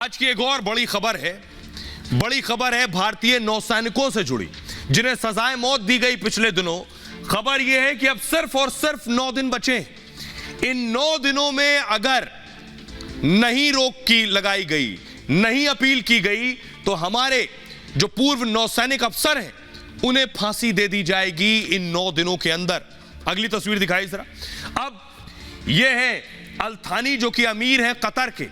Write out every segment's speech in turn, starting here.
आज की एक और बड़ी खबर है भारतीय नौसैनिकों से जुड़ी, जिन्हें सजाए मौत दी गई पिछले दिनों। खबर यह है कि अब सिर्फ और सिर्फ 9 दिन बचे। इन 9 दिनों में अगर नहीं रोक की लगाई गई, नहीं अपील की गई, तो हमारे जो पूर्व नौसैनिक अफसर हैं उन्हें फांसी दे दी जाएगी इन 9 दिनों के अंदर। अगली तस्वीर दिखाई जरा। अब यह है अल थानी, जो कि अमीर है कतर के।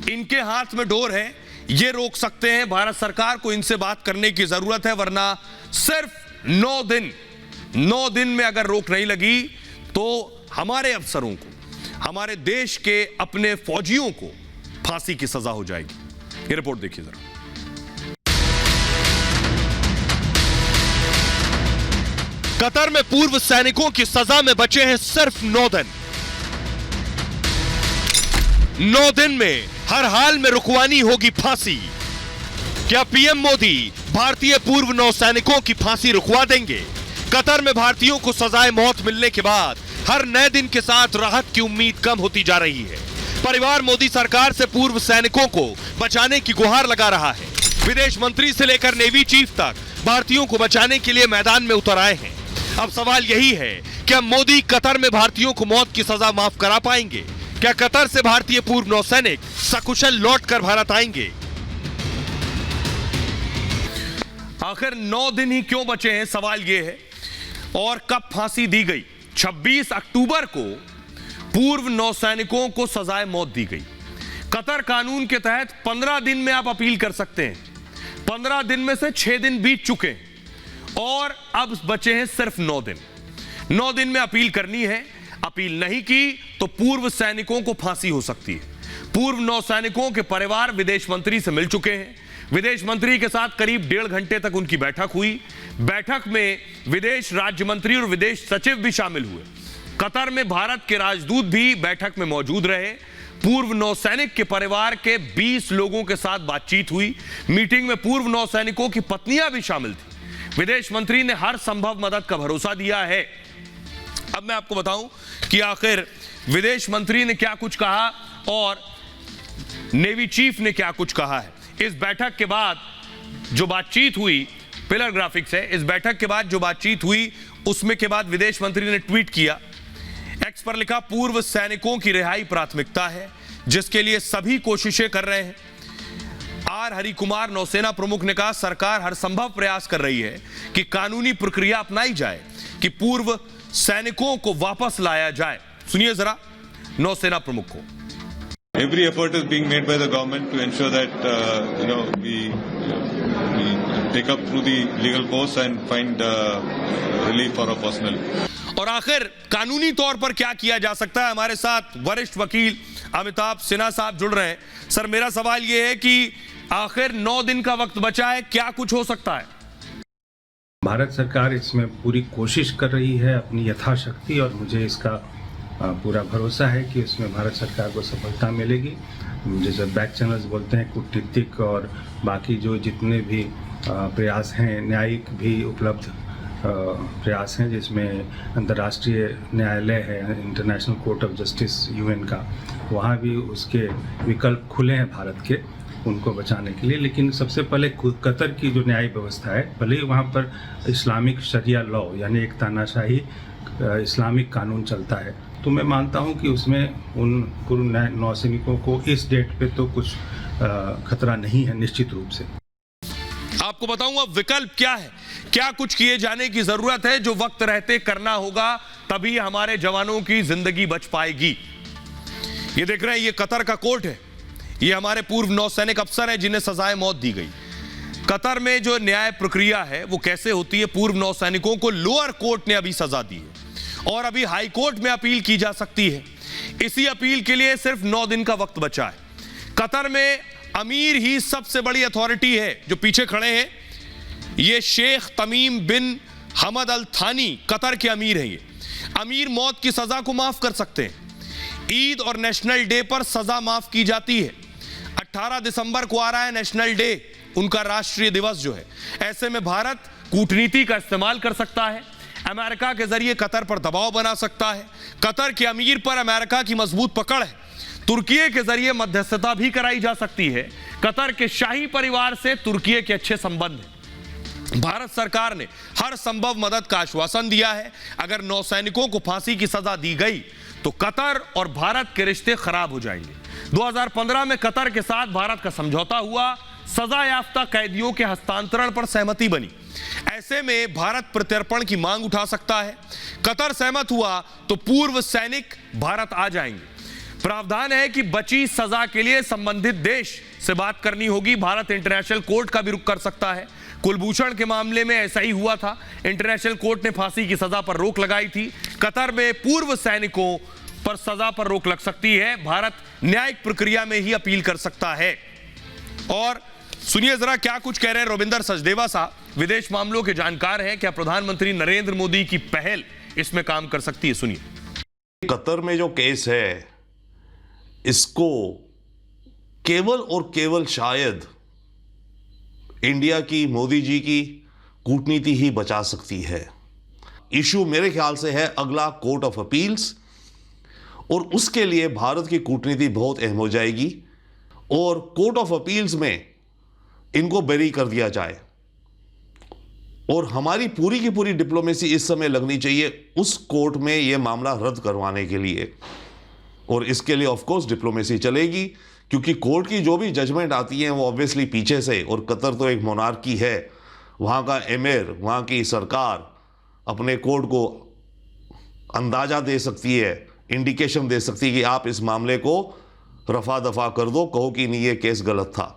इनके हाथ में डोर है, ये रोक सकते हैं। भारत सरकार को इनसे बात करने की जरूरत है, वरना सिर्फ 9 दिन में अगर रोक नहीं लगी तो हमारे अफसरों को, हमारे देश के अपने फौजियों को फांसी की सजा हो जाएगी। ये रिपोर्ट देखिए जरा। कतर में पूर्व सैनिकों की सजा में बचे हैं सिर्फ 9 दिन। 9 दिन में हर हाल में रुकवानी होगी फांसी। क्या पीएम मोदी भारतीय पूर्व नौसैनिकों की फांसी रुकवा देंगे? कतर में भारतीयों को सजाए मौत मिलने के बाद हर नए दिन के साथ राहत की उम्मीद कम होती जा रही है। परिवार मोदी सरकार से पूर्व सैनिकों को बचाने की गुहार लगा रहा है। विदेश मंत्री से लेकर नेवी चीफ तक भारतीयों को बचाने के लिए मैदान में उतर आए हैं। अब सवाल यही है कि अब मोदी कतर में भारतीयों को मौत की सजा माफ करा पाएंगे? क्या कतर से भारतीय पूर्व नौसैनिक सकुशल लौटकर भारत आएंगे? आखिर 9 दिन ही क्यों बचे हैं, सवाल यह है। और कब फांसी दी गई? 26 अक्टूबर को पूर्व नौसैनिकों को सजाए मौत दी गई। कतर कानून के तहत 15 दिन में आप अपील कर सकते हैं। 15 दिन में से 6 दिन बीत चुके हैं और अब बचे हैं सिर्फ 9 दिन। 9 दिन में अपील करनी है। अपील नहीं की तो पूर्व सैनिकों को फांसी हो सकती है। पूर्व नौसैनिकों के परिवार विदेश मंत्री से मिल चुके हैं। विदेश मंत्री के साथ करीब 1.5 घंटे तक उनकी बैठक हुई। बैठक में विदेश राज्य मंत्री और विदेश सचिव भी शामिल हुए। कतर में भारत के राजदूत भी बैठक में मौजूद रहे। पूर्व नौसैनिक के परिवार के 20 लोगों के साथ बातचीत हुई। मीटिंग में पूर्व नौसैनिकों की पत्नियां भी शामिल थी। विदेश मंत्री ने हर संभव मदद का भरोसा दिया है। अब मैं आपको बताऊं कि आखिर विदेश मंत्री ने क्या कुछ कहा और नेवी चीफ ने क्या कुछ कहा है। इस बैठक के बाद जो बातचीत हुई, पिलर ग्राफिक्स है, इस बैठक के बाद जो बातचीत हुई उसमें के बाद विदेश मंत्री ने ट्वीट किया। एक्स पर लिखा, पूर्व सैनिकों की रिहाई प्राथमिकता है, जिसके लिए सभी कोशिशें कर रहे हैं। आर हरिकुमार नौसेना प्रमुख ने कहा, सरकार हर संभव प्रयास कर रही है कि कानूनी प्रक्रिया अपनाई जाए कि पूर्व सैनिकों को वापस लाया जाए। सुनिए जरा नौसेना प्रमुख को। Every effort is being made by the government to ensure that we take up through the legal course and find relief for our personnel. और आखिर कानूनी तौर पर क्या किया जा सकता है? हमारे साथ वरिष्ठ वकील अमिताभ सिन्हा साहब जुड़ रहे हैं। सर, मेरा सवाल यह है कि आखिर 9 दिन का वक्त बचा है, क्या कुछ हो सकता है? भारत सरकार इसमें पूरी कोशिश कर रही है अपनी यथाशक्ति, और मुझे इसका पूरा भरोसा है कि इसमें भारत सरकार को सफलता मिलेगी। जैसे बैक चैनल्स बोलते हैं, कूटनीतिक और बाकी जो जितने भी प्रयास हैं, न्यायिक भी उपलब्ध प्रयास हैं, जिसमें अंतर्राष्ट्रीय न्यायालय है, international court of justice UN का, वहाँ भी उसके विकल्प खुले हैं भारत के उनको बचाने के लिए। लेकिन सबसे पहले कतर की जो न्याय व्यवस्था है, भले ही वहाँ पर इस्लामिक शरिया लॉ यानी एक तानाशाही इस्लामिक कानून चलता है, तो मैं मानता हूँ कि उसमें उन पूर्व नौसैनिकों को इस डेट पे तो कुछ खतरा नहीं है निश्चित रूप से। आपको बताऊंगा विकल्प क्या है, क्या कुछ किए जाने की जरूरत है, जो वक्त रहते करना होगा, तभी हमारे जवानों की जिंदगी बच पाएगी। ये देख रहे हैं, ये कतर का कोर्ट है। ये हमारे पूर्व नौसैनिक अफसर हैं जिन्हें सजाए मौत दी गई। कतर में जो न्याय प्रक्रिया है वो कैसे होती है? पूर्व नौसैनिकों को लोअर कोर्ट ने अभी सजा दी है और अभी हाई कोर्ट में अपील की जा सकती है। इसी अपील के लिए सिर्फ 9 दिन का वक्त बचा है। कतर में अमीर ही सबसे बड़ी अथॉरिटी है। जो पीछे खड़े हैं ये शेख तमीम बिन हमद अल थानी कतर के अमीर हैं। ये अमीर मौत की सजा को माफ कर सकते हैं। ईद और नेशनल डे पर सजा माफ की जाती है। 18 दिसंबर को आ रहा है नेशनल डे, उनका राष्ट्रीय दिवस जो है। ऐसे में भारत कूटनीति का इस्तेमाल कर सकता है, अमेरिका के जरिए कतर पर दबाव बना सकता है। कतर के अमीर पर अमेरिका की मजबूत पकड़ है, तुर्की के जरिए मध्यस्थता भी कराई जा सकती है। कतर के शाही परिवार से तुर्की के अच्छे संबंध हैं। भारत सरकार ने हर संभव मदद का आश्वासन दिया है। अगर नौसैनिकों को फांसी की सजा दी गई तो कतर और भारत के रिश्ते खराब हो जाएंगे। 2015 में कतर के साथ भारत का समझौता हुआ, सजा याफ्ता कैदियों के हस्तांतरण पर सहमति बनी। ऐसे में भारत प्रत्यर्पण की मांग उठा सकता है। कतर सहमत हुआ तो पूर्व सैनिक भारत आ जाएंगे। प्रावधान है कि बची सजा के लिए संबंधित देश से बात करनी होगी। भारत इंटरनेशनल कोर्ट का भी रुख कर सकता है। कुलभूषण के मामले में ऐसा ही हुआ था। इंटरनेशनल कोर्ट ने फांसी की सजा पर रोक लगाई थी। कतर में पूर्व सैनिकों पर सजा पर रोक लग सकती है। भारत न्यायिक प्रक्रिया में ही अपील कर सकता है। और सुनिए जरा क्या कुछ कह रहे हैं रविंदर सचदेवा साहब, विदेश मामलों के जानकार हैं। क्या प्रधानमंत्री नरेंद्र मोदी की पहल इसमें काम कर सकती है? सुनिए। कतर में जो केस है, इसको केवल और केवल शायद इंडिया की, मोदी जी की कूटनीति ही बचा सकती है। इशू मेरे ख्याल से है अगला कोर्ट ऑफ अपील्स, और उसके लिए भारत की कूटनीति बहुत अहम हो जाएगी और कोर्ट ऑफ अपील्स में इनको बेरी कर दिया जाए। और हमारी पूरी की पूरी डिप्लोमेसी इस समय लगनी चाहिए उस कोर्ट में यह मामला रद्द करवाने के लिए, और इसके लिए ऑफ कोर्स डिप्लोमेसी चलेगी, क्योंकि कोर्ट की जो भी जजमेंट आती है वो ऑब्वियसली पीछे से, और कतर तो एक मोनार्की है, वहाँ का एमिर, वहाँ की सरकार अपने कोर्ट को अंदाज़ा दे सकती है, इंडिकेशन दे सकती है कि आप इस मामले को रफा दफा कर दो, कहो कि नहीं ये केस गलत था।